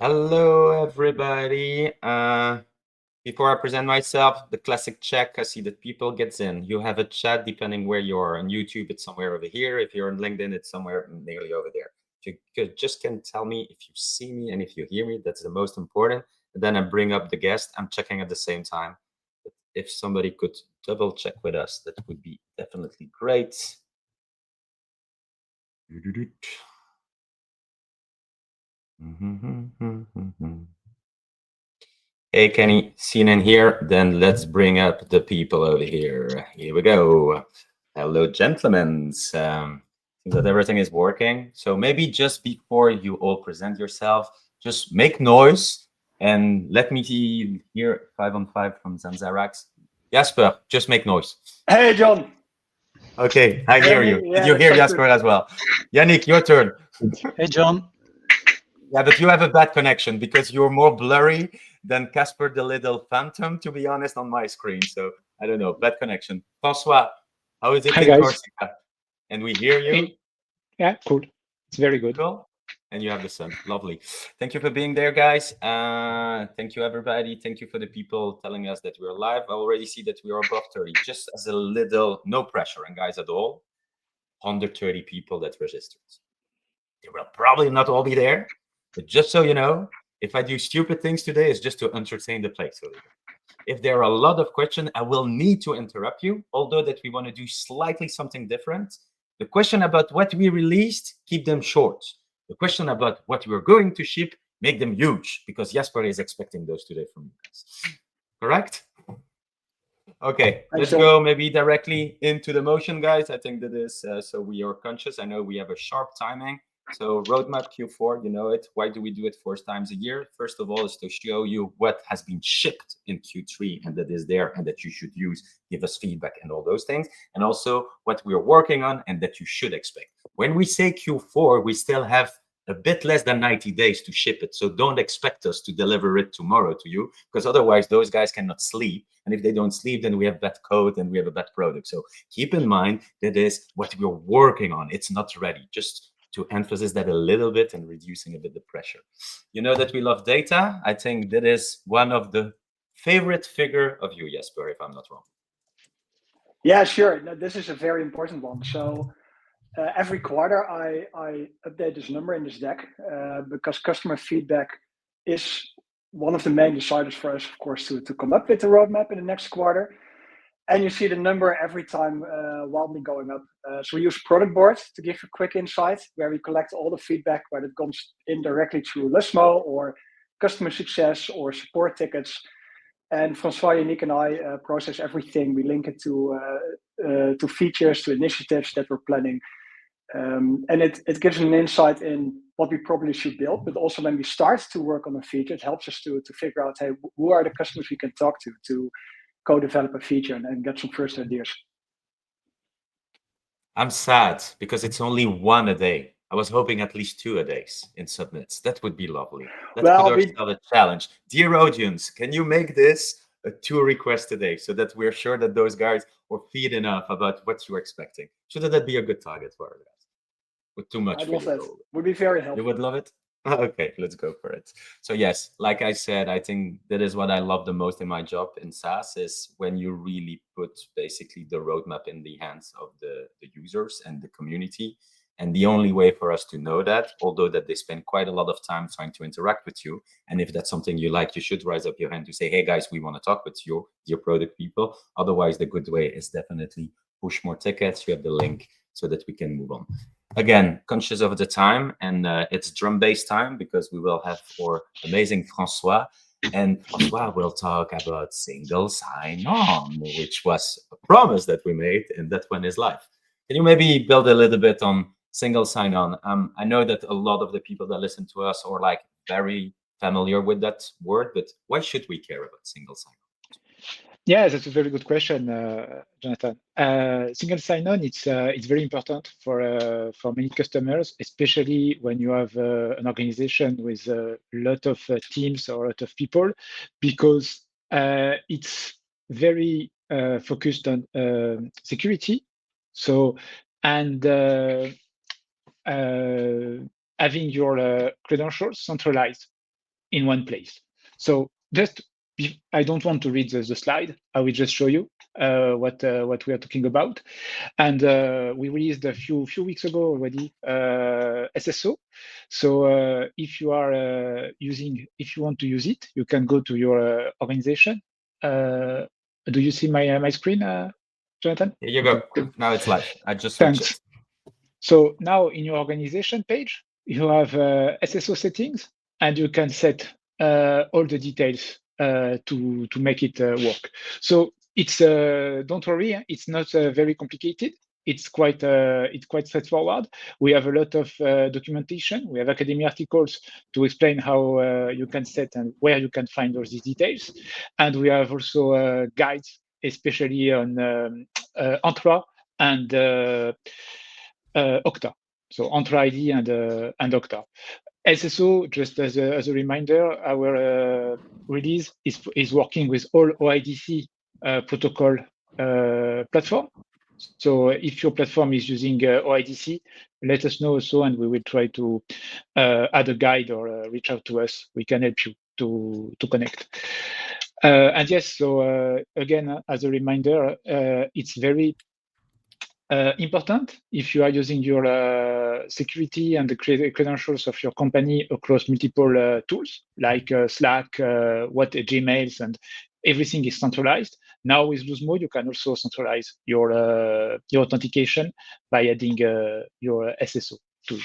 Hello, everybody. Before I present myself, the classic check. I see that people gets in. You have a chat depending where you are. On YouTube, it's somewhere over here. If you're on LinkedIn, it's somewhere nearly over there. You just can tell me if you see me and if you hear me. That's the most important. And then I bring up the guest. I'm checking at the same time. But if somebody could double check with us, that would be definitely great. Hey, Kenny, seen in here? Then let's bring up the people over here. Here we go. Hello, gentlemen. Seems that everything is working. So maybe just before you all present yourself, just make noise and let me hear 5-on-5 from Zanzarax. Jasper, just make noise. Hey, John. Okay, I hear you. Yeah, did you hear Jasper as well? Yannick, your turn. Hey, John. Yeah, but you have a bad connection because you're more blurry than Casper the Little Phantom, to be honest, on my screen. So I don't know, bad connection. François, how is it Hi, in guys. Corsica? And we hear you? Yeah, cool. It's very good. Cool. And you have the sun. Lovely. Thank you for being there, guys. Thank you, everybody. Thank you for the people telling us that we're live. I already see that we are above 30. Just as a little, no pressure, and guys, at all. 130 people that registered. They will probably not all be there. But just so you know, if I do stupid things today, it's just to entertain the place. If there are a lot of questions, I will need to interrupt you, although that we want to do slightly something different. The question about what we released, keep them short. The question about what we're going to ship, make them huge, because Jasper is expecting those today from you guys. Correct? Okay, let's go maybe directly into the motion, guys. I think that is, so we are conscious. I know we have a sharp timing. So roadmap Q4, you know it. Why do we do it 4 times a year? First of all, is to show you what has been shipped in Q3 and that is there and that you should use, give us feedback and all those things. And also what we're working on and that you should expect. When we say Q4, we still have a bit less than 90 days to ship it. So don't expect us to deliver it tomorrow to you, because otherwise those guys cannot sleep. And if they don't sleep, then we have bad code and we have a bad product. So keep in mind that is what we're working on. It's not ready. Just to emphasize that a little bit and reducing a bit the pressure. You know that we love data. I think that is one of the favorite figure of you, Jasper, if I'm not wrong. Yeah, sure. No, this is a very important one. So every quarter I update this number in this deck because customer feedback is one of the main deciders for us, of course, to come up with the roadmap in the next quarter. And you see the number every time wildly going up. So we use Productboard to give a quick insight where we collect all the feedback, whether it comes in directly through Luzmo or customer success or support tickets. And François, Yannick, and I process everything. We link it to features, to initiatives that we're planning. And it gives an insight in what we probably should build, but also when we start to work on a feature, it helps us to figure out, hey, who are the customers we can talk to co-develop a feature and get some first ideas. I'm sad because it's only 1 a day. I was hoping at least 2 a day in submits. That would be lovely. Let's put ourselves a challenge. Dear audience, can you make this a 2 requests a day so that we're sure that those guys are feed enough about what you're expecting? Shouldn't that be a good target for our guys? With too much. I'd love that. Would be very helpful. You would love it? Okay, let's go for it. So yes, like I said, I think that is what I love the most in my job in SaaS is when you really put basically the roadmap in the hands of the users and the community. And the only way for us to know that, although that they spend quite a lot of time trying to interact with you, and if that's something you like, you should raise up your hand to say, hey guys, we want to talk with you, dear product people. Otherwise, the good way is definitely push more tickets. You have the link so that we can move on. Again, conscious of the time, and it's drum-based time because we will have our amazing François, and François will talk about single sign-on, which was a promise that we made, and that one is live. Can you maybe build a little bit on single sign-on? I know that a lot of the people that listen to us are like very familiar with that word, but why should we care about single sign-on? Yeah, that's a very good question, Jonathan. Single sign-on, it's very important for many customers, especially when you have an organization with a lot of teams or a lot of people, because it's very focused on security. So, and having your credentials centralized. in one place. So just, I don't want to read the slide. I will just show you what we are talking about. And we released a few weeks ago already SSO. So if you are if you want to use it, you can go to your organization. Do you see my screen, Jonathan? Here you go. Now it's live. I just Thanks. switched it. So now in your organization page, you have SSO settings, and you can set all the details to make it work. So it's don't worry, it's not very complicated. It's quite straightforward. We have a lot of documentation. We have academic articles to explain how you can set and where you can find all these details. And we have also guides, especially on Entra and Okta. So Entra ID and Okta. SSO, just as a reminder, our release is working with all OIDC protocol platform. So if your platform is using OIDC, let us know also, and we will try to add a guide or reach out to us. We can help you to connect. And yes, so again, as a reminder, it's very important if you are using your security and the credentials of your company across multiple tools like Slack, Gmails, and everything is centralized. Now with Luzmo, you can also centralize your authentication by adding your SSO tool.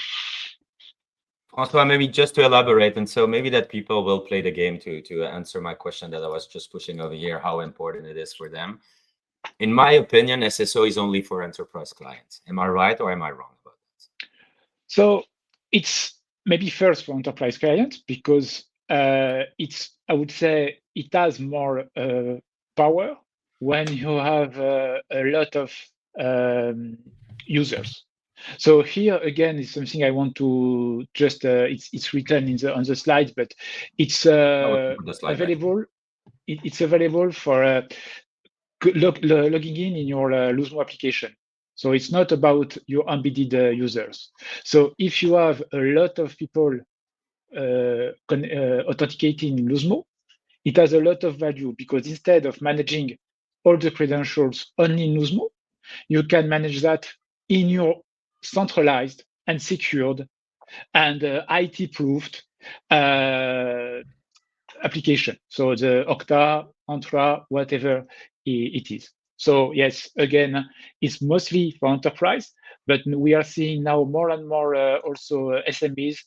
François, maybe just to elaborate, and so maybe that people will play the game to answer my question that I was just pushing over here, how important it is for them. In my opinion, SSO is only for enterprise clients. Am I right or am I wrong about that? So it's maybe first for enterprise clients because I would say it has more power when you have a lot of users. So here again is something I want to just it's written on the slide, but it's available. It's available for logging in your Luzmo application. So it's not about your embedded users. So if you have a lot of people authenticating in Luzmo, it has a lot of value because instead of managing all the credentials only in Luzmo, you can manage that in your centralized and secured and IT-proofed application. So the Okta, Entra, whatever it is. So yes, again, it's mostly for enterprise, but we are seeing now more and more also SMEs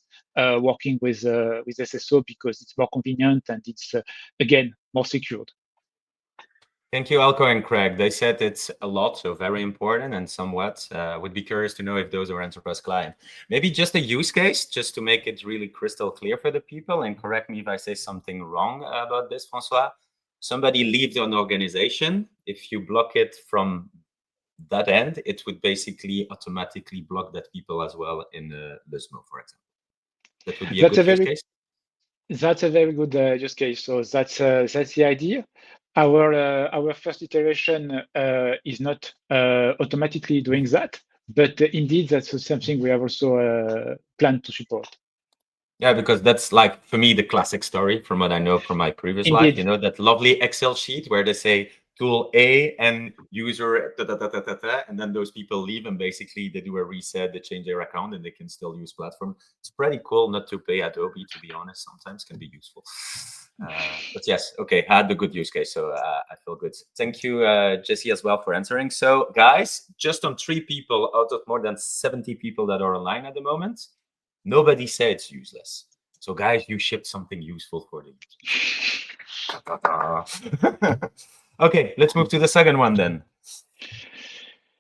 working with SSO because it's more convenient and it's again more secured. Thank you, Eelco and Craig. They said it's a lot, so very important and somewhat. Would be curious to know if those are enterprise clients. Maybe just a use case, just to make it really crystal clear for the people, and correct me if I say something wrong about this, François. Somebody leaves an organization. If you block it from that end, it would basically automatically block that people as well in Luzmo, for example. That would be a good use case. That's a very good use case. So that's the idea. Our first iteration is not automatically doing that, but indeed that's something we have also planned to support. Yeah, because that's like, for me, the classic story from what I know from my previous life, you know, that lovely Excel sheet where they say tool A and user, and then those people leave and basically they do a reset, they change their account and they can still use platform. It's pretty cool not to pay Adobe, to be honest, sometimes can be useful. But yes, okay, I had the good use case, so I feel good. Thank you, Jessie, as well for answering. So guys, just on 3 people out of more than 70 people that are online at the moment, nobody said it's useless. So guys, you shipped something useful for the users. Okay, let's move to the second one then.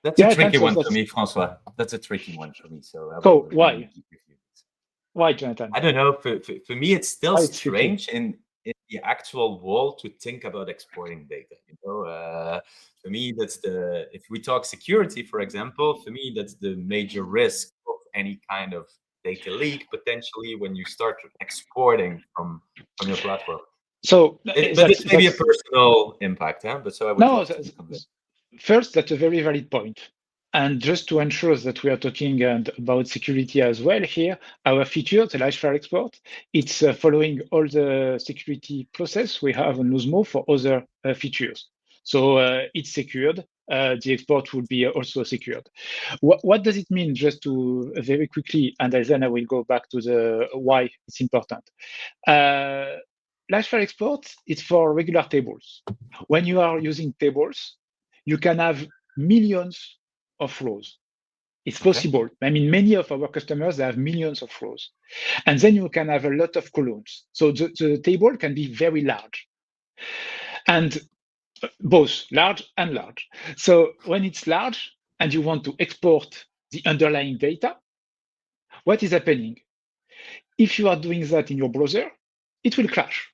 That's a tricky one for me, François. That's a tricky one for me. So why? Why, Jonathan? I don't know. For me, it's still strange in the actual world to think about exporting data. You know, for me, that's if we talk security, for example, for me, that's the major risk of any kind of data leak potentially when you start exporting from your platform. So, but it's maybe a personal impact, huh? But so I would first, that's a very valid point. And just to ensure that we are talking about security as well here, our feature, the live file export, it's following all the security process we have on Luzmo for other features. So it's secured. The export will be also secured. What does it mean? Just to very quickly, and then I will go back to the why it's important. Live file export, it's for regular tables. When you are using tables, you can have millions of rows. It's possible. I mean, many of our customers, they have millions of rows. And then you can have a lot of columns. So the table can be very large. And both large and large. So when it's large and you want to export the underlying data, what is happening? If you are doing that in your browser, it will crash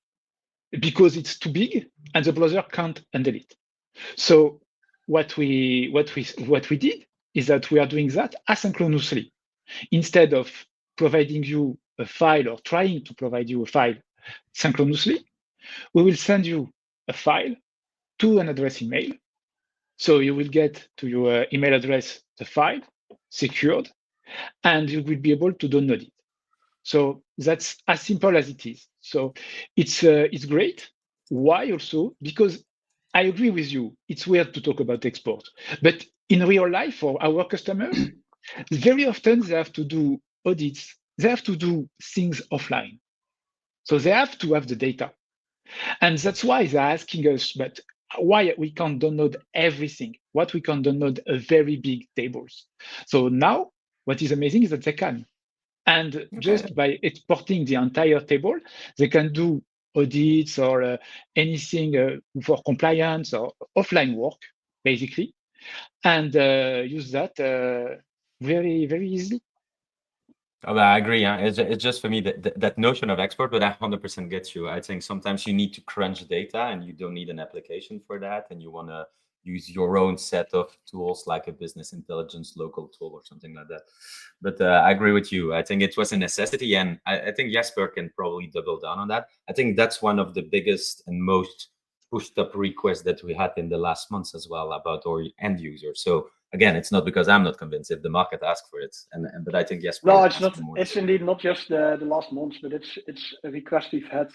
because it's too big and the browser can't handle it. So what we did is that we are doing that asynchronously. Instead of providing you a file or trying to provide you a file synchronously, we will send you a file to an address email. So you will get to your email address the file secured, and you will be able to download it. So that's as simple as it is. So it's great. Why also? Because I agree with you. It's weird to talk about export, but in real life for our customers, very often they have to do audits. They have to do things offline. So they have to have the data. And that's why they're asking us, but why we can't download everything? What we can download a very big tables. So now what is amazing is that they can. And just by exporting the entire table, they can do audits or anything for compliance or offline work, basically, and use that very, very easily. Oh, I agree. Yeah, it's just for me that notion of export, but I 100% get you. I think sometimes you need to crunch data, and you don't need an application for that, and you want to use your own set of tools like a business intelligence local tool or something like that. But I agree with you. I think it was a necessity, and I think Jesper can probably double down on that. I think that's one of the biggest and most pushed up requests that we had in the last months as well about our end users. So again, it's not because I'm not convinced if the market asks for it, but I think yes. No, it's not. It's indeed not just the last months, but it's a request we've had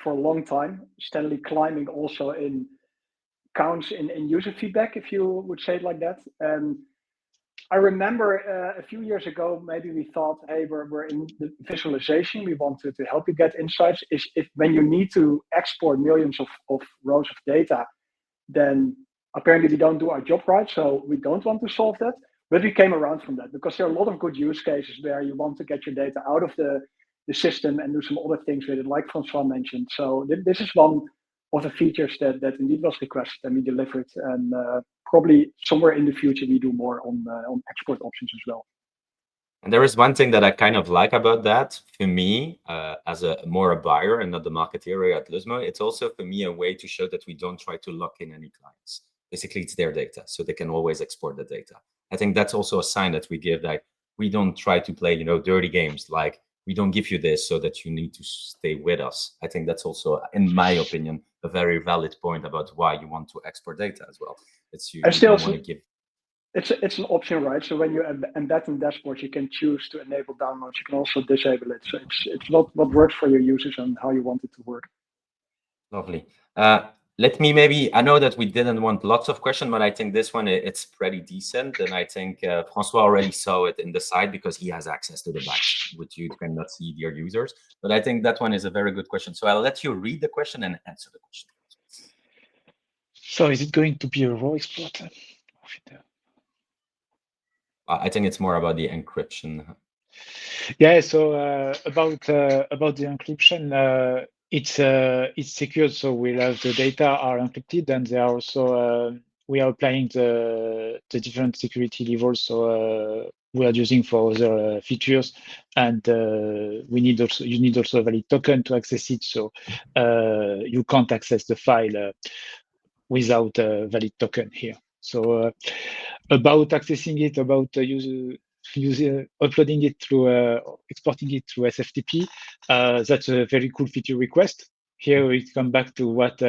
for a long time, steadily climbing also in counts in user feedback, if you would say it like that. And I remember a few years ago, maybe we thought, hey, we're in the visualization. We wanted to help you get insights. If when you need to export millions of rows of data, then apparently we don't do our job right. So we don't want to solve that. But we came around from that because there are a lot of good use cases where you want to get your data out of the system and do some other things with it, like Francois mentioned. So this is one of the features that indeed was requested and we delivered. And probably somewhere in the future, we do more on export options as well. And there is one thing that I kind of like about that for me, as a buyer and not the marketeer at Luzmo, it's also for me a way to show that we don't try to lock in any clients. Basically, it's their data, so they can always export the data. I think that's also a sign that we give that we don't try to play, dirty games. Like we don't give you this so that you need to stay with us. I think that's also, in my opinion, a very valid point about why you want to export data as well. It's you don't want to give. It's an option, right? So when you embed in dashboards, you can choose to enable downloads. You can also disable it. So it's what works for your users and how you want it to work. Lovely. Let me maybe, I know that we didn't want lots of questions, but I think this one, it's pretty decent. And I think Francois already saw it in the side because he has access to the batch, which you cannot see their users. But I think that one is a very good question. So I'll let you read the question and answer the question. So is it going to be a raw export? I think it's more about the encryption. Yeah, so about the encryption, it's secured, so we'll have the data are encrypted, and they are also we are applying the different security levels. So we are using for other features, and you need also a valid token to access it. So you can't access the file without a valid token here. So about accessing it, about uploading it through, exporting it through SFTP, that's a very cool feature request. Here we come back to what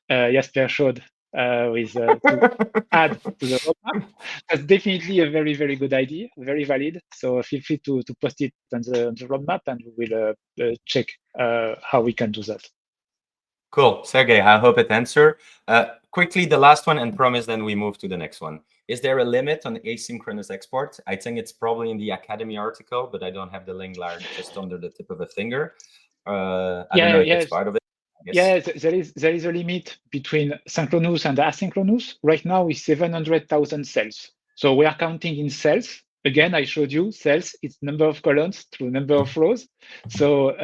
Jesper showed to add to the roadmap. That's definitely a very, very good idea, very valid. So feel free to post it on the roadmap, and we will check how we can do that. Cool, Sergey, I hope it answered. Quickly, the last one, and promise then we move to the next one. Is there a limit on asynchronous export? I think it's probably in the Academy article, but I don't have the link just under the tip of a finger. I don't know if it's part of it. Yeah, there is a limit between synchronous and asynchronous. Right now is 700,000 cells. So we are counting in cells. Again, I showed you cells, it's number of columns through number of rows. So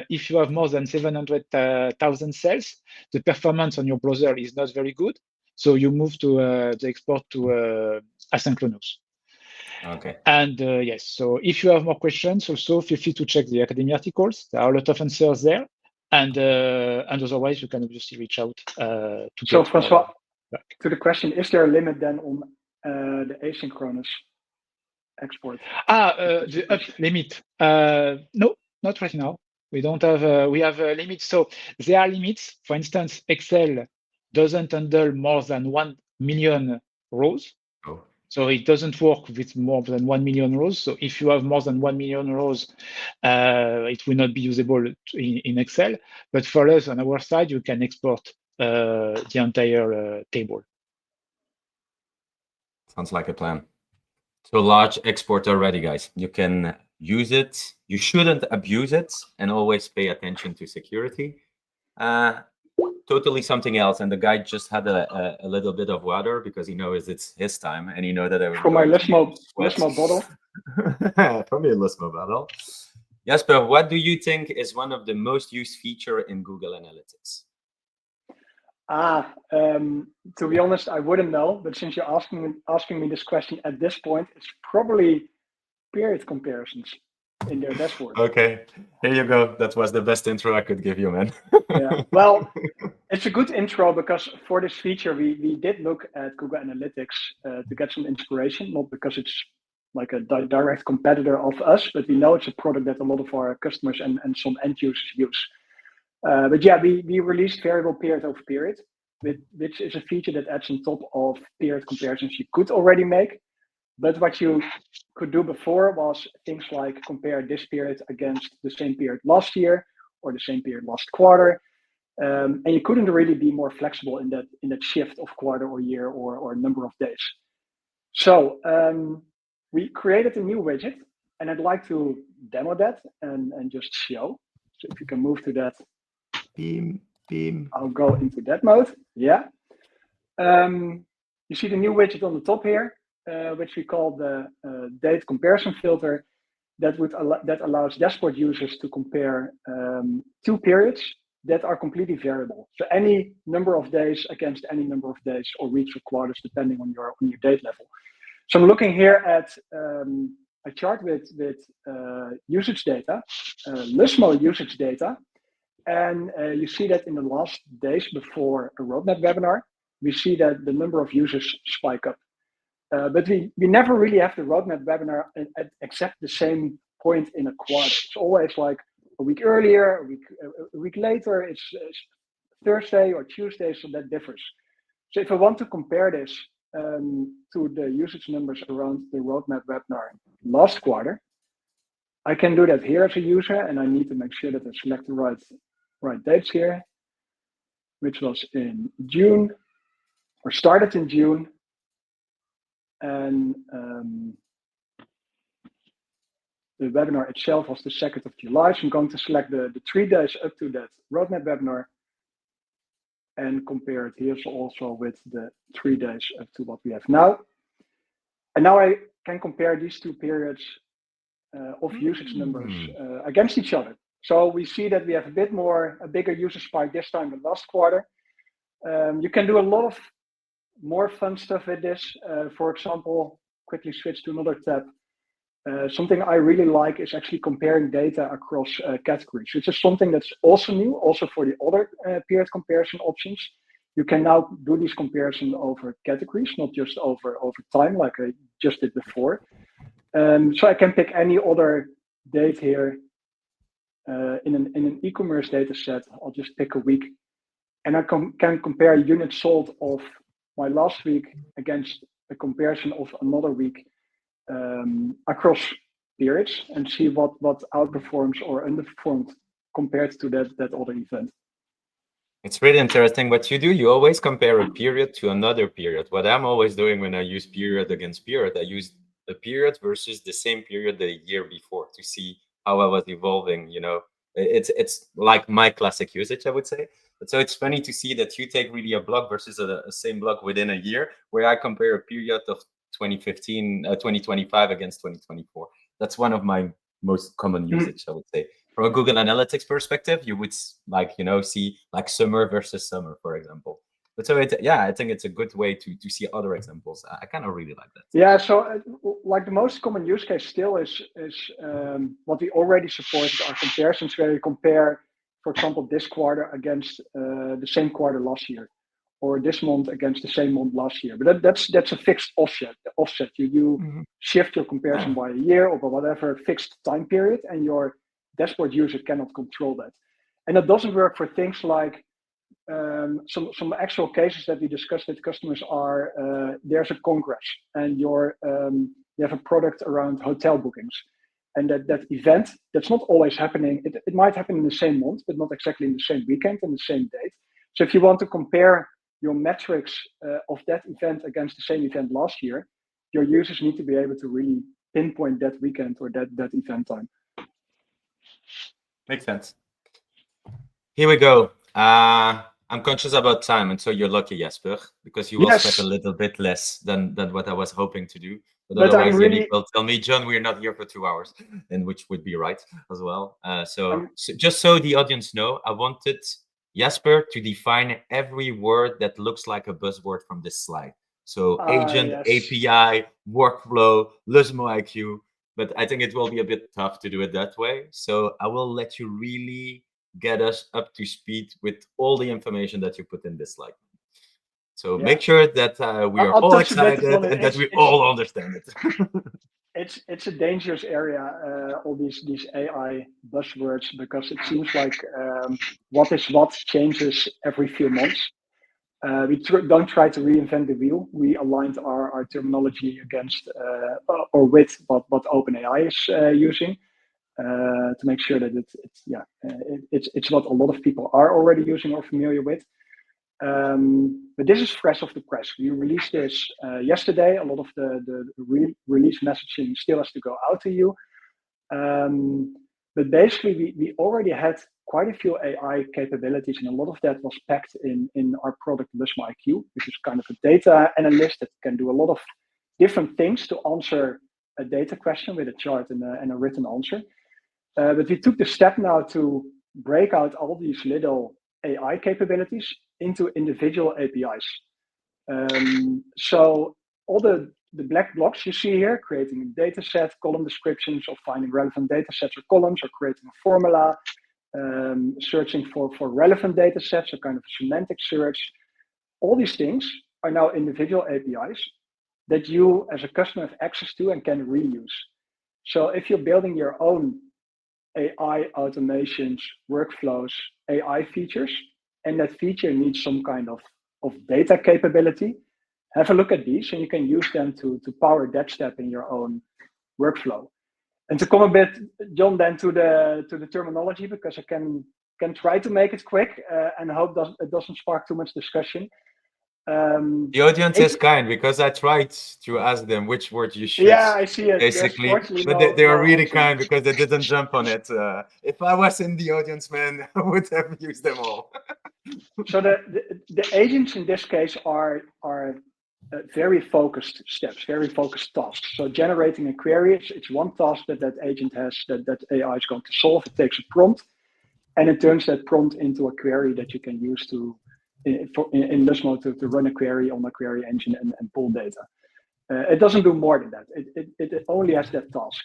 if you have more than 700,000 cells, the performance on your browser is not very good. So you move to the export to asynchronous. Okay. And yes, so if you have more questions, also feel free to check the Academy articles. There are a lot of answers there. And otherwise, you can obviously reach out to. So, Francois, to the question, is there a limit then on the asynchronous export? The up limit. No, not right now. We don't have. We have a limit. So there are limits. For instance, Excel doesn't handle more than 1 million rows. Oh. So it doesn't work with more than 1 million rows. So if you have more than 1 million rows, it will not be usable in Excel. But for us, on our side, you can export the entire table. Sounds like a plan. So large export already, guys. You can use it. You shouldn't abuse it, and always pay attention to security. Totally something else, and the guy just had a little bit of water because he knows it's his time, and he knows that I was from my Luzmo bottle. From your Luzmo bottle. Jasper, what do you think is one of the most used feature in Google Analytics? To be honest, I wouldn't know, but since you're asking me this question at this point, it's probably period comparisons in their dashboard. Okay, here you go. That was the best intro I could give you, man. Yeah, well, it's a good intro because for this feature, we did look at Google Analytics to get some inspiration, not because it's like a direct competitor of us, but we know it's a product that a lot of our customers and some end users use. But yeah, we released variable period over period, which is a feature that adds on top of period comparisons you could already make. But what you could do before was things like compare this period against the same period last year or the same period last quarter. And you couldn't really be more flexible in that shift of quarter or year or number of days. So we created a new widget, and I'd like to demo that and just show. So if you can move to that. Beam. I'll go into that mode. Yeah. You see the new widget on the top here, which we call the date comparison filter. That allows dashboard users to compare two periods that are completely variable. So any number of days against any number of days or weeks or quarters, depending on your date level. So I'm looking here at a chart with usage data, Luzmo usage data. And you see that in the last days before a roadmap webinar, we see that the number of users spike up. But we never really have the roadmap webinar at except the same point in a quarter. It's always like a week earlier, a week later, it's Thursday or Tuesday, so that differs. So if I want to compare this to the usage numbers around the roadmap webinar last quarter, I can do that here as a user, and I need to make sure that I select the right dates here, which was in June, or started in June. And the webinar itself was the 2nd of July. So I'm going to select the 3 days up to that roadmap webinar and compare it here also with the 3 days up to what we have now. And now I can compare these two periods of usage numbers against each other. So we see that we have a bigger user spike this time than last quarter. You can do a lot of more fun stuff with this. For example, quickly switch to another tab. Something I really like is actually comparing data across categories, which is something that's also new, also for the other period comparison options. You can now do this comparison over categories, not just over time, like I just did before. So I can pick any other date here in an e-commerce data set. I'll just pick a week, and I can compare units sold of my last week against a comparison of another week across periods and see what outperforms or underperformed compared to that other event. It's really interesting what you do. You always compare a period to another period. What I'm always doing when I use period against period, I use the period versus the same period the year before to see how I was evolving. You know, it's like my classic usage, I would say. But so it's funny to see that you take really a block versus a same block within a year, where I compare a period of 2015, 2025 against 2024. That's one of my most common usage, I would say. From a Google Analytics perspective, you would see like summer versus summer, for example. But so I think it's a good way to see other examples. I kind of really like that. Yeah, so like the most common use case still is what we already supported are comparisons where you compare, for example, this quarter against the same quarter last year, or this month against the same month last year. But that's a fixed offset. You shift your comparison by a year or by whatever fixed time period, and your dashboard user cannot control that. And that doesn't work for things like some actual cases that we discussed with customers are there's a congress and you have a product around hotel bookings, and that event that's not always happening. It might happen in the same month, but not exactly in the same weekend and the same date. So if you want to compare your metrics of that event against the same event last year, your users need to be able to really pinpoint that weekend or that event time. Makes sense. Here we go. I'm conscious about time, and so you're lucky, Jesper, because you will spend a little bit less than what I was hoping to do. But otherwise, Yannick will tell me, John, we're not here for 2 hours, and which would be right as well. So just so the audience know, I wanted Jesper to define every word that looks like a buzzword from this slide. So agent, API, workflow, Luzmo IQ. But I think it will be a bit tough to do it that way. So I will let you really get us up to speed with all the information that you put in this slide. So make sure that we are all excited and that we all understand it. It's a dangerous area, all these AI buzzwords, because it seems like what is what changes every few months. We don't try to reinvent the wheel. We aligned our terminology against or with what OpenAI is using to make sure that it's what a lot of people are already using or familiar with. But this is fresh off the press. We released this yesterday. A lot of the release messaging still has to go out to you. But basically, we already had quite a few AI capabilities, and a lot of that was packed in our product Luzmo IQ, which is kind of a data analyst that can do a lot of different things to answer a data question with a chart and a written answer. But we took the step now to break out all these little AI capabilities into individual APIs. So all the black blocks you see here, creating a data set, column descriptions, or finding relevant data sets or columns, or creating a formula, searching for relevant data sets, or kind of a semantic search. All these things are now individual APIs that you as a customer have access to and can reuse. So if you're building your own AI automations, workflows, AI features, and that feature needs some kind of data capability, have a look at these, and you can use them to power that step in your own workflow. And to come a bit, John, then to the terminology, because I can try to make it quick and hope it doesn't spark too much discussion. The audience is kind, because I tried to ask them which word you should. Yeah, I see it. Basically, but they are really kind because they didn't jump on it. If I was in the audience, man, I would have used them all. So the agents in this case are very focused steps, very focused tasks. So generating a query, it's one task that agent has that AI is going to solve. It takes a prompt, and it turns that prompt into a query that you can use in Luzmo to run a query on a query engine and pull data. It doesn't do more than that. It only has that task.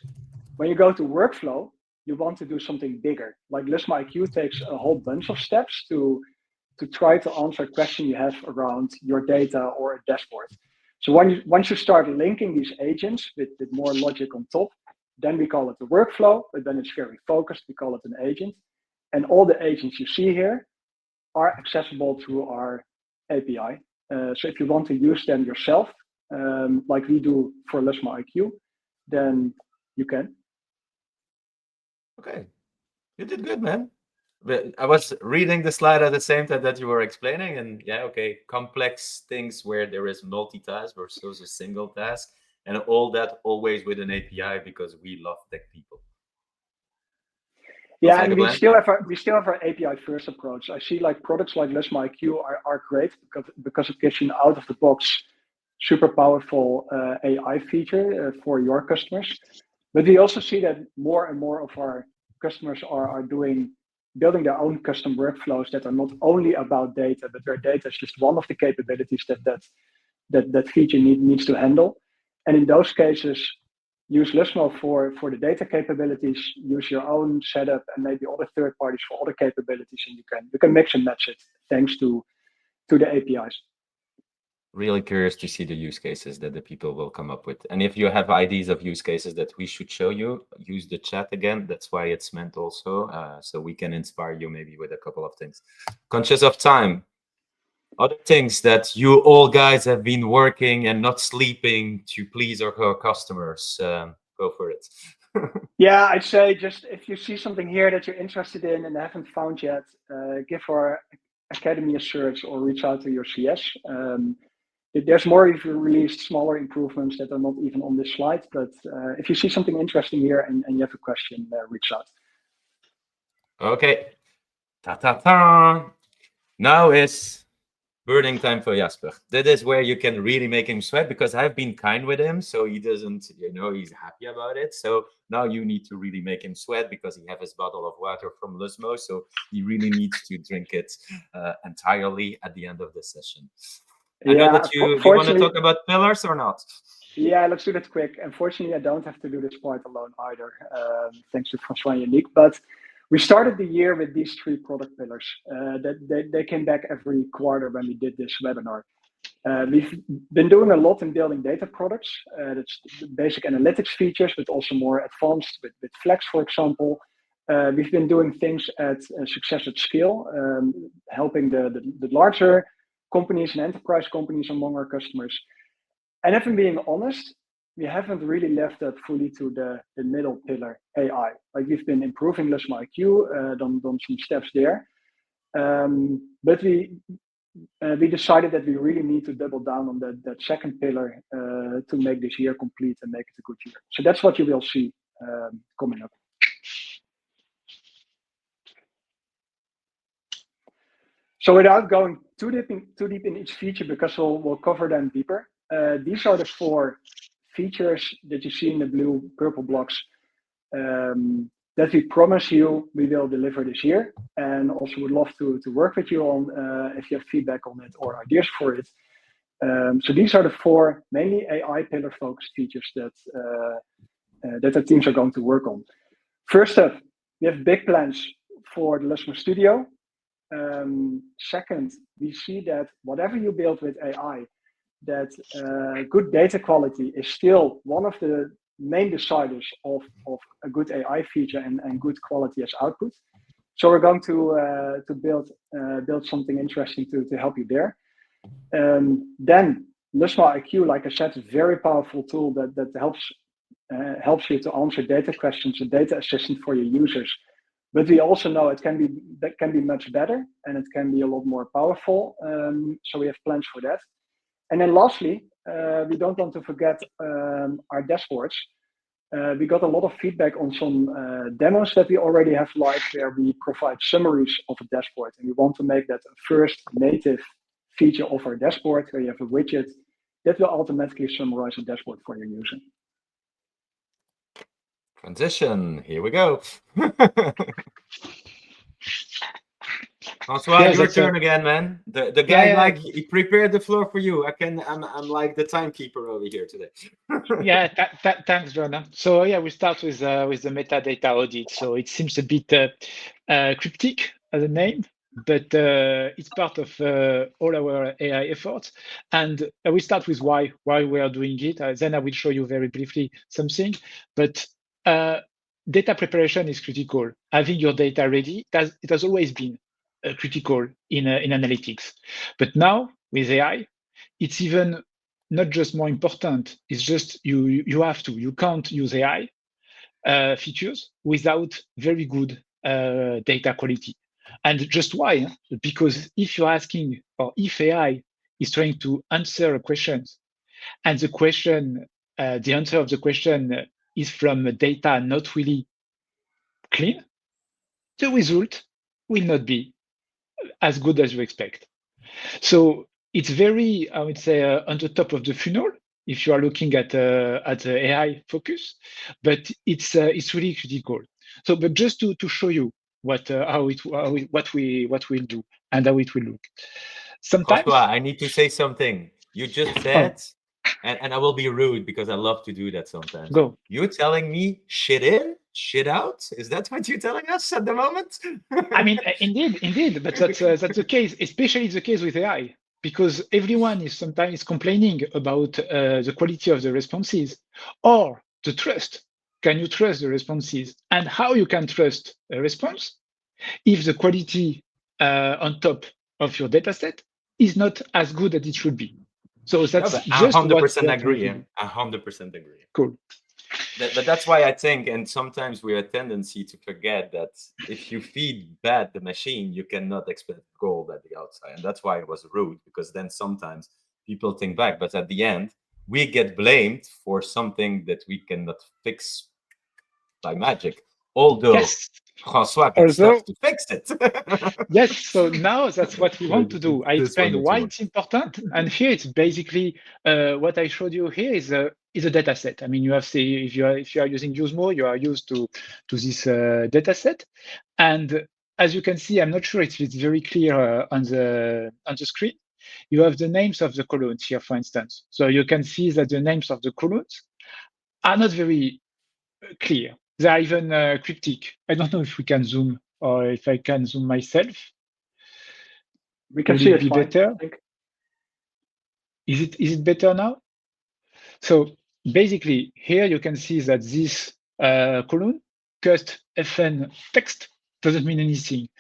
When you go to workflow, you want to do something bigger. Like Luzmo IQ takes a whole bunch of steps to try to answer a question you have around your data or a dashboard. So once you start linking these agents with more logic on top, then we call it the workflow, but then it's very focused. We call it an agent. And all the agents you see here are accessible through our API. So if you want to use them yourself, like we do for Luzmo IQ, then you can. Okay, you did good, man. But I was reading the slide at the same time that you were explaining, and yeah, okay, complex things where there is multitask versus a single task, and all that always with an API because we love tech people. Yeah, and we still have our API first approach. I see like products like Luzmo IQ are great because it gives you an out of the box, super powerful AI feature for your customers. But we also see that more and more of our customers are building their own custom workflows that are not only about data, but where data is just one of the capabilities that feature needs to handle. And in those cases, use Luzmo for the data capabilities, use your own setup and maybe other third parties for other capabilities, and you can mix and match it thanks to the APIs. Really curious to see the use cases that the people will come up with. And if you have ideas of use cases that we should show you, use the chat again. That's why it's meant also, so we can inspire you maybe with a couple of things. Conscious of time. Other things that you all guys have been working and not sleeping to please our customers. Go for it. Yeah, I'd say just if you see something here that you're interested in and haven't found yet, give our academy a search or reach out to your CS. There's more if you released smaller improvements that are not even on this slide, but if you see something interesting here and you have a question, reach out. Okay. Ta-ta-ta. Now is burning time for Jasper. That is where you can really make him sweat because I've been kind with him, so he doesn't, he's happy about it. So now you need to really make him sweat because he has his bottle of water from Luzmo, so he really needs to drink it entirely at the end of the session. I know that you want to talk about pillars or not? Yeah, let's do that quick. Unfortunately, I don't have to do this part alone either, thanks to François and Yannick. But we started the year with these 3 product pillars. They came back every quarter when we did this webinar. We've been doing a lot in building data products. That's the basic analytics features, but also more advanced with Flex, for example. We've been doing things at Success at Scale, helping the larger companies and enterprise companies among our customers. And if I'm being honest, we haven't really left that fully to the middle pillar, AI. Like we've been improving Luzmo IQ, done some steps there. But we decided that we really need to double down on that second pillar to make this year complete and make it a good year. So that's what you will see coming up. So without going too deep in each feature, because we'll cover them deeper, these are the 4 features that you see in the blue purple blocks that we promise you we will deliver this year, and also would love to work with you on if you have feedback on it or ideas for it. So these are the 4 mainly AI pillar focused features that the teams are going to work on. First up, we have big plans for the Luzmo Studio. Second, we see that whatever you build with AI, that good data quality is still one of the main deciders of a good AI feature and good quality as output. So we're going to build something interesting to help you there. Then Luzmo IQ, like I said, is a very powerful tool that helps you to answer data questions, a data assistant for your users. But we also know it can be much better and it can be a lot more powerful. So we have plans for that. And then lastly, we don't want to forget our dashboards. We got a lot of feedback on some demos that we already have live where we provide summaries of a dashboard. And we want to make that a first native feature of our dashboard where you have a widget that will automatically summarize a dashboard for your user. Transition, here we go. François, your turn again, man. The guy he prepared the floor for you. I'm like the timekeeper over here today. Thanks, Jordan. So we start with the metadata audit. So it seems a bit cryptic as a name, but it's part of all our AI efforts. And we start with why we are doing it. Then I will show you very briefly something. But data preparation is critical. Having your data ready, it has always been critical in analytics. But now with AI, it's even not just more important, it's just you can't use AI features without very good data quality. And just why? Because if you're asking, or if AI is trying to answer a question, and the question, the answer of the question is from data not really clean, the result will not be as good as you expect. So it's very, I would say, on the top of the funnel if you are looking at the AI focus, but it's really critical. So, but just to show you what we'll do and how it will look. Sometimes François, I need to say something. You just said, and I will be rude because I love to do that sometimes. Go. You're telling me shit in, shit out? Is that what you're telling us at the moment? I mean, indeed, but that's the case, especially the case with AI, because everyone is sometimes complaining about the quality of the responses or the trust. Can you trust the responses? And how you can trust a response if the quality on top of your data set is not as good as it should be. So that's I just 100% agree. I 100% agree. Cool. But that's why I think, and sometimes we have a tendency to forget that if you feed bad the machine, you cannot expect gold at the outside. And that's why it was rude, because then sometimes people think back, but at the end, we get blamed for something that we cannot fix by magic. Although yes. François can stuff to fix it. Yes, so now that's what we want to do. I explained why it's important, and here it's basically what I showed you here is a data set. I mean, you have if you are using Luzmo, you are used to this data set, and as you can see, I'm not sure it's very clear on the screen. You have the names of the columns here, for instance. So you can see that the names of the columns are not very clear. They are even cryptic. I don't know if we can zoom or if I can zoom myself. We can see it fine, better. Is it better now? So basically, here you can see that this column, cust fn text, doesn't mean anything.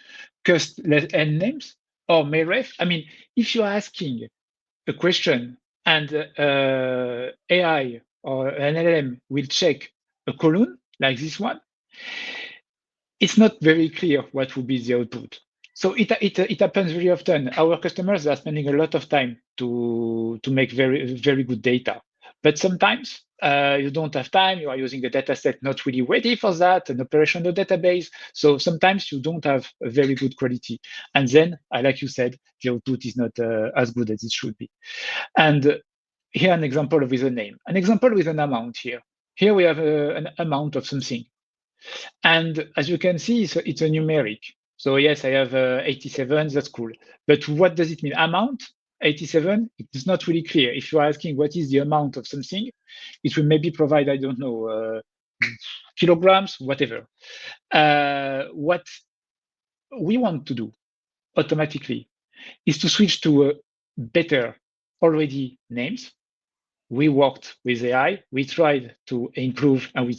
Cust n names or mayref. I mean, if you're asking a question and AI or an LLM will check a column like this one, it's not very clear what will be the output. So it happens very often. Our customers are spending a lot of time to make very good data, but sometimes you don't have time. You are using a data set not really ready for that, an operational database. So sometimes you don't have a very good quality, and then, like you said, the output is not as good as it should be. And here an example with a name, an example with an amount here. Here we have an amount of something. And as you can see, it's a numeric. So yes, I have 87, that's cool. But what does it mean? Amount, 87, it's not really clear. If you're asking what is the amount of something, it will maybe provide, I don't know, kilograms, whatever. What we want to do automatically is to switch to better already names. We worked with AI, we tried to improve, and we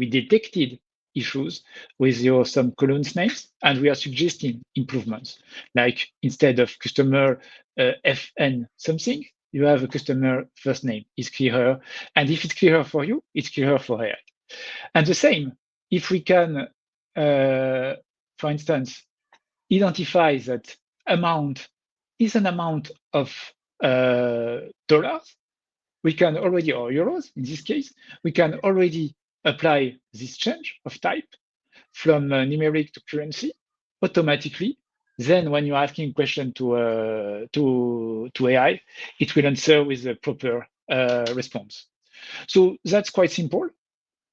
detected issues with some columns names, and we are suggesting improvements. Like instead of customer FN something, you have a customer first name is clearer, and if it's clearer for you, it's clearer for AI. And the same, if we can, for instance, identify that amount is an amount of dollars, we can already, or euros in this case, we can already apply this change of type from numeric to currency automatically. Then when you're asking a question to AI, it will answer with a proper response. So that's quite simple.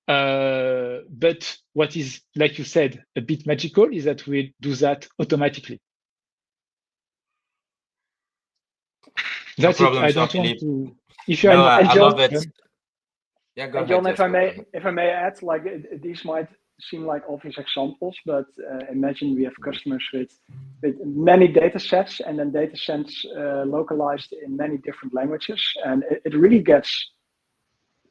But what is, like you said, a bit magical is that we do that automatically. That's no problem, it. I don't want to. If you no, are, I love it. Yeah, go ahead, John, Jesper, if I may add, like these might seem like obvious examples, but imagine we have customers with many data sets and then data sets localized in many different languages, and it really gets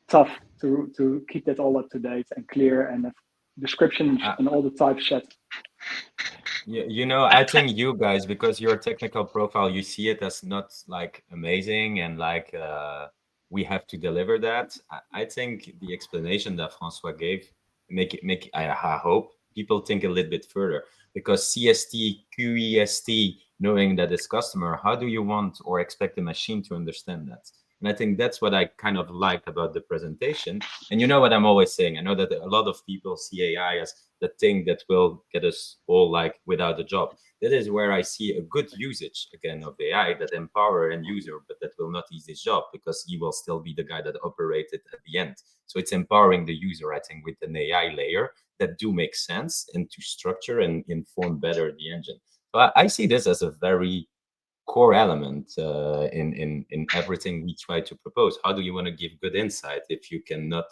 tough to keep that all up to date and clear and have descriptions and all the types set. You know, I think you guys, because your technical profile, you see it as not like amazing and like we have to deliver that. I think the explanation that Francois gave make I hope people think a little bit further, because CST, QEST, knowing that it's customer, how do you want or expect the machine to understand that? And I think that's what I kind of liked about the presentation. And you know what I'm always saying, I know that a lot of people see AI as the thing that will get us all like without a job. That is where I see a good usage again of AI that empower end user, but that will not ease his job, because he will still be the guy that operated at the end. So it's empowering the user, I think, with an AI layer that do make sense and to structure and inform better the engine. So I see this as a very core element in everything we try to propose. How do you want to give good insight if you cannot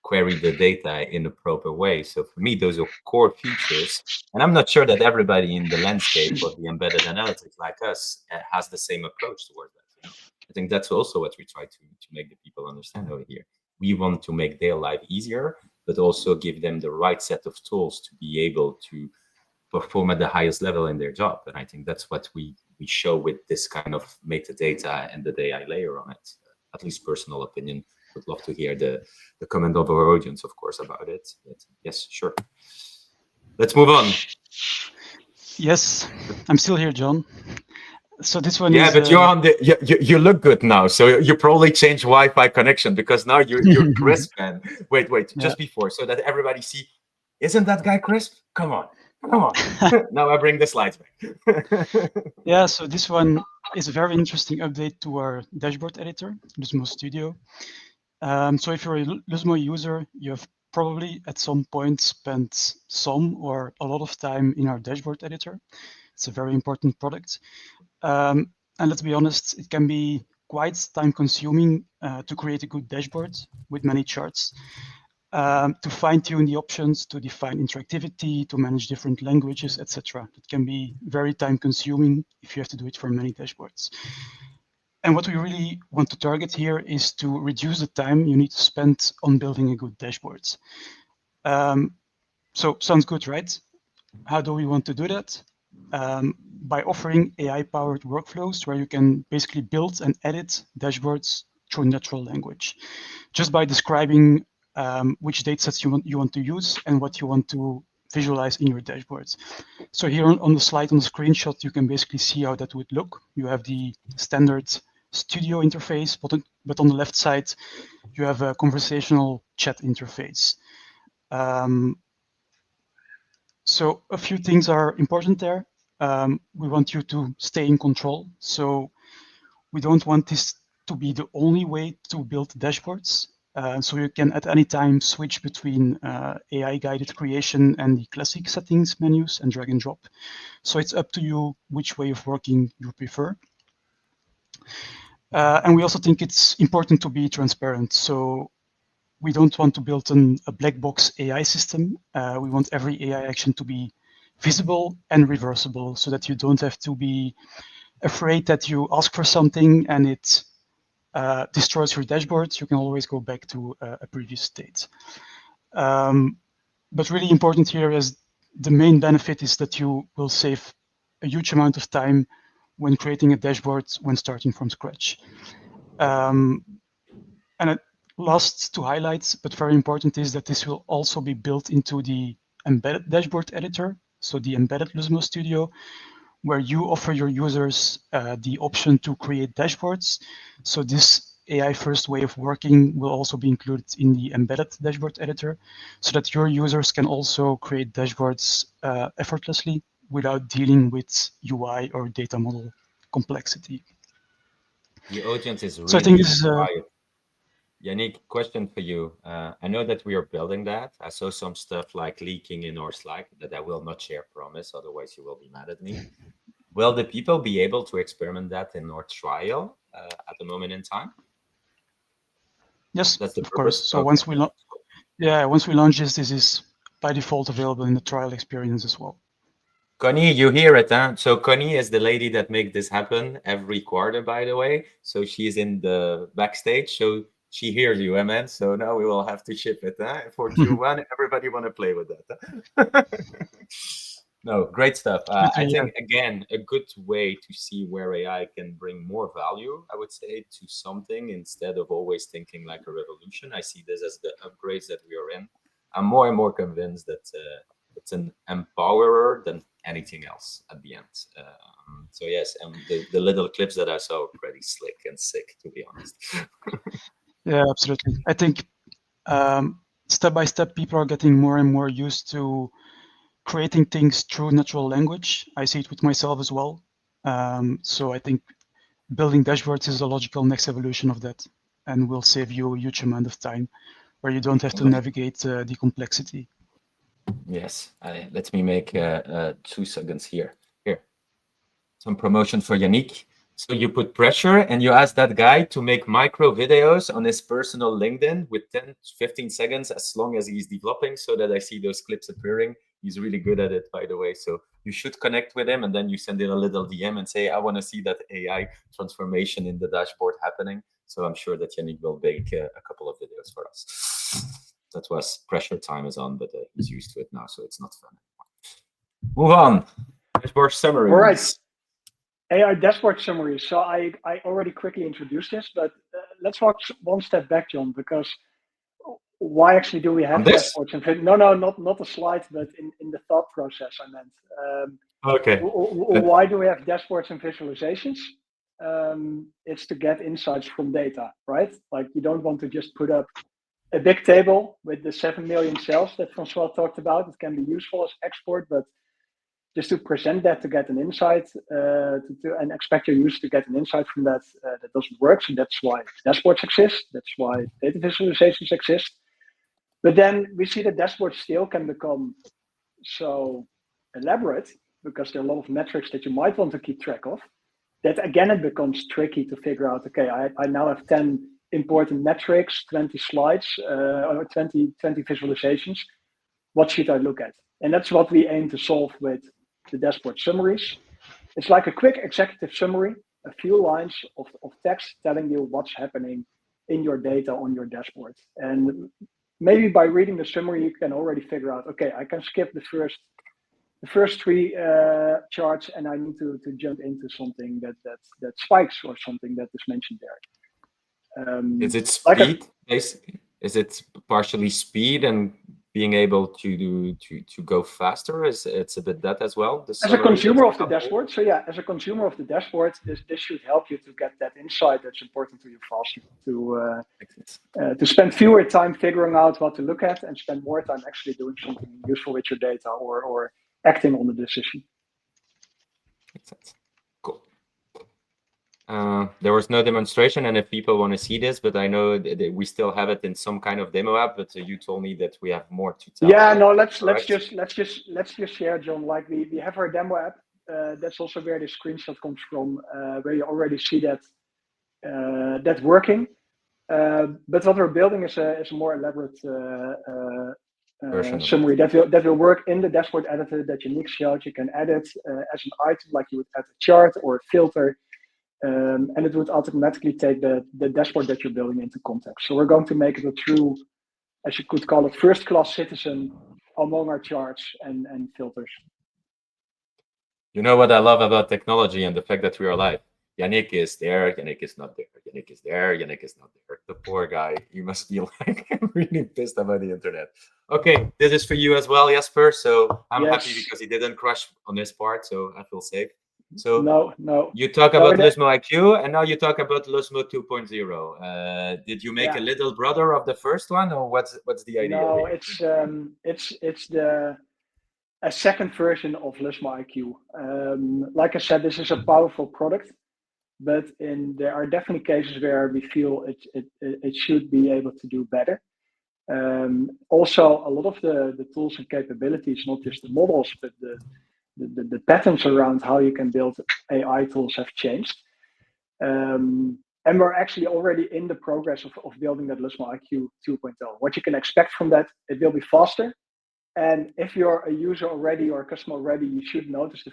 query the data in a proper way? So for me, those are core features. And I'm not sure that everybody in the landscape of the embedded analytics like us has the same approach towards that. You know? I think that's also what we try to make the people understand over here. We want to make their life easier, but also give them the right set of tools to be able to perform at the highest level in their job. And I think that's what we show with this kind of metadata and the AI layer on it. At least personal opinion. Would love to hear the comment of our audience, of course, about it. But yes, sure. Let's move on. Yes, I'm still here, John. So this one yeah, is... but you're on the... You look good now, so you probably changed Wi-Fi connection, because now you're crisp, man. Wait, just before, so that everybody see, isn't that guy crisp? Come on. Now I bring the slides back. Yeah, so this one is a very interesting update to our dashboard editor, Luzmo Studio. So if you're a Luzmo user, you have probably at some point spent some or a lot of time in our dashboard editor. It's a very important product. And let's be honest, it can be quite time consuming to create a good dashboard with many charts. To fine-tune the options, to define interactivity, to manage different languages, etc. It can be very time-consuming if you have to do it for many dashboards. And what we really want to target here is to reduce the time you need to spend on building a good dashboard. So sounds good, right? How do we want to do that? By offering AI-powered workflows where you can basically build and edit dashboards through natural language, just by describing which datasets you want to use and what you want to visualize in your dashboards. So here on the slide, on the screenshot, you can basically see how that would look. You have the standard studio interface, but on the left side, you have a conversational chat interface. So a few things are important there. We want you to stay in control. So we don't want this to be the only way to build dashboards. So you can at any time switch between AI-guided creation and the classic settings menus and drag and drop. So it's up to you which way of working you prefer. And we also think it's important to be transparent. So we don't want to build a black box AI system. We want every AI action to be visible and reversible so that you don't have to be afraid that you ask for something and it destroys your dashboard. You can always go back to a previous state. But really important here is the main benefit is that you will save a huge amount of time when creating a dashboard when starting from scratch. And last two highlights, but very important, is that this will also be built into the embedded dashboard editor, so the embedded Luzmo Studio, where you offer your users the option to create dashboards. So this AI-first way of working will also be included in the embedded dashboard editor, so that your users can also create dashboards effortlessly without dealing with UI or data model complexity. The audience is really so I think this is quiet. Yannick, question for you. I know that we are building that. I saw some stuff like leaking in our Slack that I will not share, promise, otherwise you will be mad at me. Will the people be able to experiment that in our trial at the moment in time? Yes, that's the of purpose. course. So okay. once we launch this is by default available in the trial experience as well. Connie, you hear it, huh? So Connie is the lady that makes this happen every quarter, by the way. So she's in the backstage. So she hears you, man. So now we will have to ship it, huh? For Q1. Everybody want to play with that. Huh? No, great stuff. Good to I hear. think, again, a good way to see where AI can bring more value, I would say, to something instead of always thinking like a revolution. I see this as the upgrades that we are in. I'm more and more convinced that it's an empowerer than anything else at the end. So yes, the little clips that I saw are pretty slick and sick, to be honest. Yeah, absolutely. I think step by step, people are getting more and more used to creating things through natural language. I see it with myself as well. So I think building dashboards is a logical next evolution of that, and will save you a huge amount of time where you don't have to navigate the complexity. Yes, let me make 2 seconds here. Here, some promotion for Yannick. So you put pressure and you ask that guy to make micro videos on his personal LinkedIn with 10, 15 seconds, as long as he's developing, so that I see those clips appearing. He's really good at it, by the way. So you should connect with him, and then you send in a little DM and say, I want to see that AI transformation in the dashboard happening. So I'm sure that Yannick will make a couple of videos for us. That was pressure time is on, but he's used to it now, so it's not fun anymore. Move on. Dashboard summary. All right. AI dashboard summary. So I already quickly introduced this, but let's walk one step back, John, because why actually do we have dashboards? No, not the slides, but in the thought process I meant. Okay. Why do we have dashboards and visualizations? It's to get insights from data, right? Like you don't want to just put up a big table with the 7 million cells that Francois talked about. It can be useful as export, but just to present that to get an insight and expect your user to get an insight from that, that doesn't work. So that's why dashboards exist. That's why data visualizations exist. But then we see that dashboards still can become so elaborate because there are a lot of metrics that you might want to keep track of, that again, it becomes tricky to figure out, okay, I now have 10 important metrics, 20 slides, or 20 visualizations. What should I look at? And that's what we aim to solve with the dashboard summaries. It's like a quick executive summary, a few lines of text telling you what's happening in your data on your dashboard. And maybe by reading the summary, you can already figure out, okay, I can skip the first 3 charts, and I need to jump into something that spikes or something that is mentioned there. Is it speed, basically? Is it partially speed and being able to go faster? It's a bit that as well? As a consumer of the dashboard, so yeah, as a consumer of the dashboard, this should help you to get that insight that's important to you faster, to spend fewer time figuring out what to look at and spend more time actually doing something useful with your data or acting on the decision. Makes sense. Cool. There was no demonstration, and if people want to see this, but I know that we still have it in some kind of demo app. But you told me that we have more to tell. Yeah, no, let's just share, John. Like we have our demo app. That's also where the screenshot comes from, where you already see that working. But what we're building is a more elaborate summary that will work in the dashboard editor that Yannick showed. You can edit as an item, like you would add a chart or a filter. And it would automatically take the dashboard that you're building into context. So we're going to make it a true, as you could call it, first-class citizen among our charts and filters. You know what I love about technology and the fact that we are live? Yannick is there, Yannick is not there. Yannick is there, Yannick is not there. The poor guy, he must be like really pissed about the internet. Okay, this is for you as well, Jasper. So I'm happy because he didn't crash on this part, so I feel safe. So no. You talk about Luzmo IQ, and now you talk about Luzmo 2.0. Did you make a little brother of the first one, or what's the idea? No, it's a second version of Luzmo IQ. Like I said, this is a powerful product, but there are definitely cases where we feel it should be able to do better. Also, a lot of the tools and capabilities, not just the models, but the patterns around how you can build AI tools have changed. And we're actually already in the progress of building that Luzmo IQ 2.0. What you can expect from that, it will be faster. And if you're a user already or a customer already, you should notice the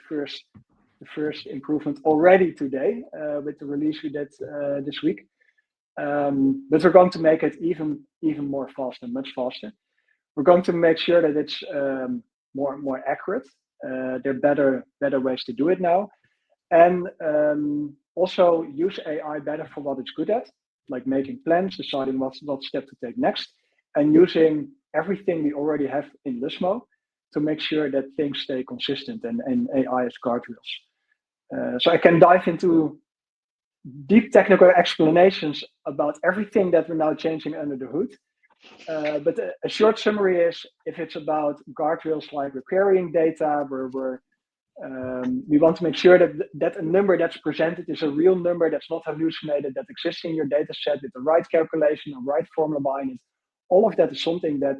first improvement already today with the release we did this week. But we're going to make it even more faster, much faster. We're going to make sure that it's more accurate. There are better ways to do it now. And also use AI better for what it's good at, like making plans, deciding what step to take next, and using everything we already have in Luzmo to make sure that things stay consistent and AI as guardrails. So I can dive into deep technical explanations about everything that we're now changing under the hood. But a short summary is, if it's about guardrails like we're querying data, we want to make sure that a number that's presented is a real number that's not hallucinated, that exists in your data set with the right calculation and right formula behind it. All of that is something that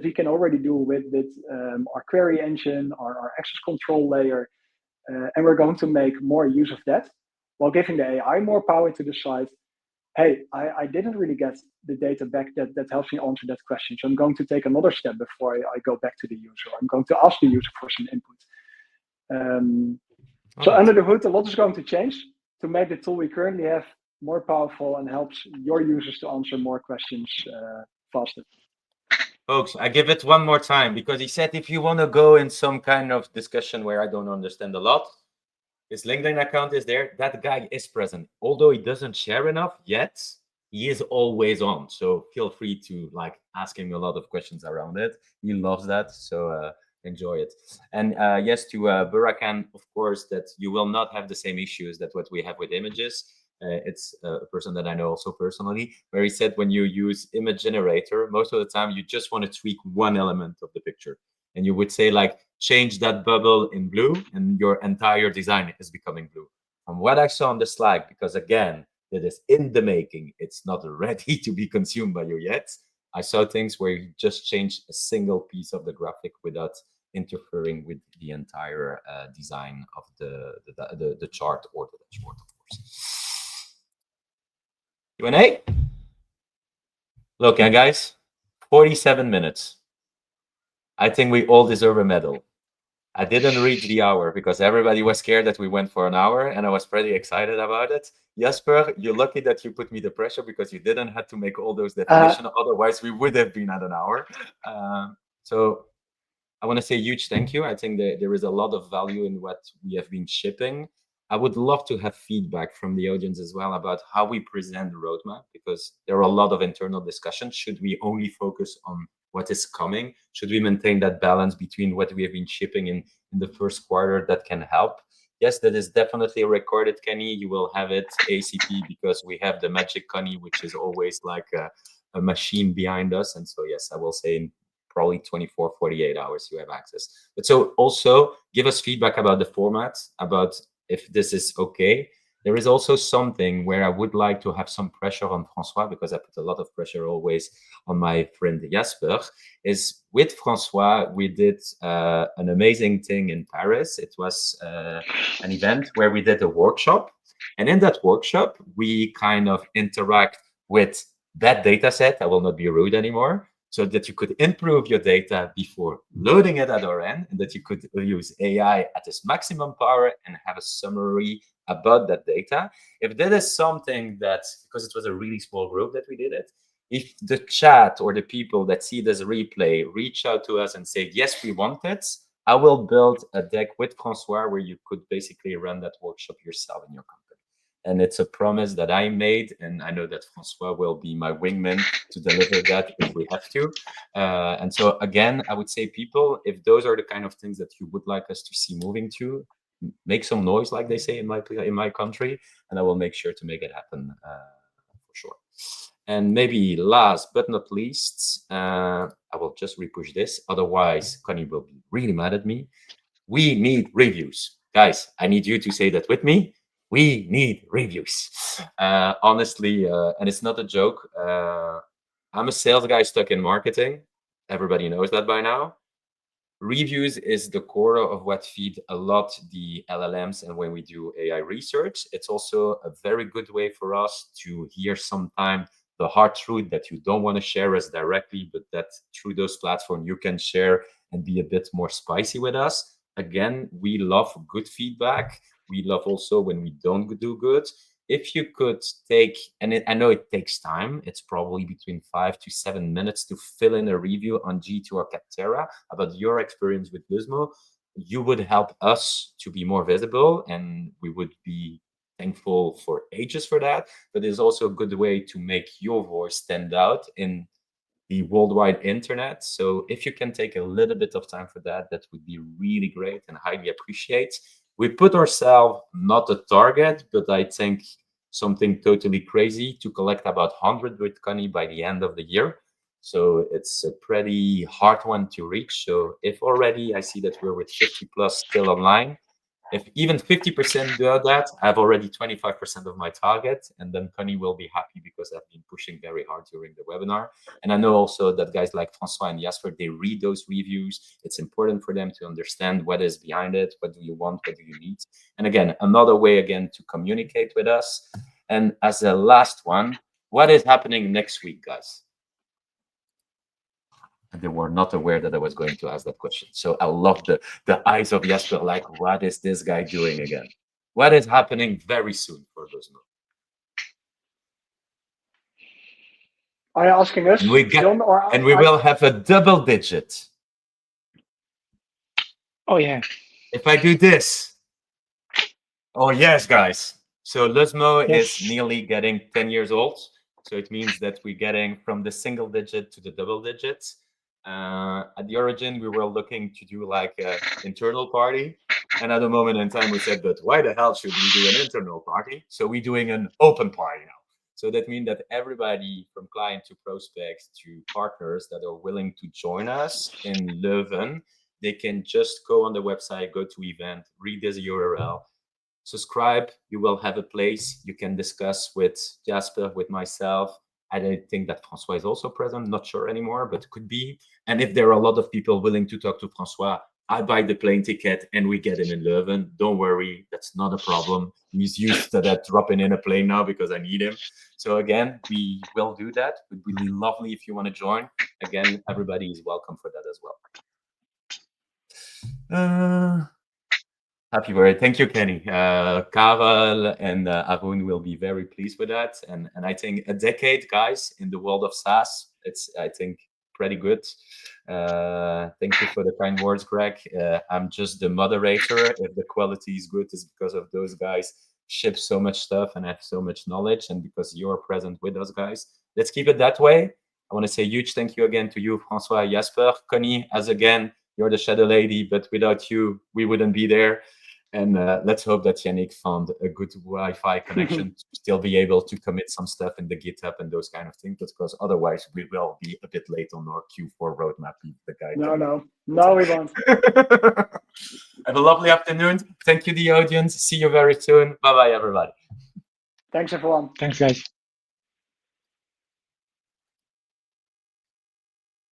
we can already do with our query engine, our access control layer, and we're going to make more use of that while giving the AI more power to decide, hey, I didn't really get the data back that helps me answer that question. So I'm going to take another step before I go back to the user. I'm going to ask the user for some input. So under the hood, a lot is going to change to make the tool we currently have more powerful and helps your users to answer more questions faster. Folks, I give it one more time, because he said if you want to go in some kind of discussion where I don't understand a lot, his LinkedIn account is there. That guy is present. Although he doesn't share enough yet, he is always on. So feel free to ask him a lot of questions around it. He loves that. So enjoy it. And yes, to Burakan, of course, that you will not have the same issues that what we have with images. It's a person that I know also personally, where he said when you use image generator, most of the time you just want to tweak one element of the picture. And you would say change that bubble in blue, and your entire design is becoming blue. From what I saw on the slide, because again, that is in the making, it's not ready to be consumed by you yet. I saw things where you just change a single piece of the graphic without interfering with the entire design of the chart or the dashboard, of course. Q&A? Look, guys, 47 minutes. I think we all deserve a medal. I didn't reach the hour because everybody was scared that we went for an hour, and I was pretty excited about it. Jesper, you're lucky that you put me the pressure because you didn't have to make all those definitions. Otherwise, we would have been at an hour. So I want to say a huge thank you. I think that there is a lot of value in what we have been shipping. I would love to have feedback from the audience as well about how we present the roadmap, because there are a lot of internal discussions. Should we only focus on what is coming? Should we maintain that balance between what we have been shipping in the first quarter that can help? Yes, that is definitely recorded, Kenny. You will have it ACP because we have the magic Connie, which is always like a machine behind us. And so, yes, I will say in probably 24, 48 hours you have access. But so also give us feedback about the format, about if this is okay. There is also something where I would like to have some pressure on Francois, because I put a lot of pressure always on my friend Jesper, is with Francois, we did an amazing thing in Paris. It was an event where we did a workshop. And in that workshop, we kind of interact with that data set. I will not be rude anymore. So that you could improve your data before loading it at our end, and that you could use AI at its maximum power and have a summary about that data. If that is something that, because it was a really small group that we did it, if the chat or the people that see this replay reach out to us and say, yes, we want it, I will build a deck with Francois where you could basically run that workshop yourself in your company. And it's a promise that I made, and I know that Francois will be my wingman to deliver that if we have to. And so again, I would say, people, if those are the kind of things that you would like us to see moving to, make some noise, like they say in my country, and I will make sure to make it happen for sure. And maybe last but not least, I will just repush this. Otherwise, Connie will be really mad at me. We need reviews. Guys, I need you to say that with me. We need reviews. Honestly, and it's not a joke. I'm a sales guy stuck in marketing. Everybody knows that by now. Reviews is the core of what feed a lot the LLMs, and when we do AI research, it's also a very good way for us to hear sometimes the hard truth that you don't want to share us directly, but that through those platforms you can share and be a bit more spicy with us. Again, we love good feedback. We love also when we don't do good. If you could take, and I know it takes time, it's probably between 5 to 7 minutes to fill in a review on G2 or Capterra about your experience with Luzmo. you would help us to be more visible, and we would be thankful for ages for that. But it's also a good way to make your voice stand out in the worldwide internet. So if you can take a little bit of time for that, that would be really great and highly appreciate. We put ourselves not a target, but I think something totally crazy to collect about 100 with 𝘆cie by the end of the year. So it's a pretty hard one to reach. So if already I see that we're with 50 plus still online, if even 50% do that, I have already 25% of my target, and then 𝘆cie will be happy because I've been pushing very hard during the webinar. And I know also that guys like François and Jasper, they read those reviews. It's important for them to understand what is behind it, what do you want, what do you need. And again, another way again to communicate with us. And as a last one, what is happening next week, guys? And they were not aware that I was going to ask that question. So I love the eyes of Jasper, like, what is this guy doing again? What is happening very soon for Luzmo? Are you asking us, John, or and we will have a double digit. Oh, yeah. If I do this. Oh, yes, guys. So Luzmo is nearly getting 10 years old. So it means that we're getting from the single digit to the double digits. At the origin, we were looking to do like an internal party. And at the moment in time, we said, but why the hell should we do an internal party? So we're doing an open party now. So that means that everybody from client to prospects to partners that are willing to join us in Leuven, they can just go on the website, go to event, read this URL, subscribe. You will have a place you can discuss with Jasper, with myself. I don't think that François is also present, not sure anymore, but could be. And if there are a lot of people willing to talk to François, I buy the plane ticket and we get him in Leuven. Don't worry, that's not a problem. He's used to that dropping in a plane now because I need him. So again, we will do that. It would be lovely if you want to join. Again, everybody is welcome for that as well. Happy birthday. Thank you, Kenny. Karel and Arun will be very pleased with that. And I think a decade, guys, in the world of SaaS, it's, I think, pretty good. Thank you for the kind words, Greg. I'm just the moderator. If the quality is good, it's because of those guys ship so much stuff and have so much knowledge, and because you're present with us, guys. Let's keep it that way. I want to say a huge thank you again to you, François, Jasper. 𝘆cie, as again, you're the shadow lady, but without you, we wouldn't be there. And let's hope that Yannick found a good Wi-Fi connection to still be able to commit some stuff in the GitHub and those kind of things, because otherwise we will be a bit late on our Q4 roadmap. The guy. No, we won't. Have a lovely afternoon. Thank you, the audience. See you very soon. Bye-bye, everybody. Thanks, everyone. Thanks, guys.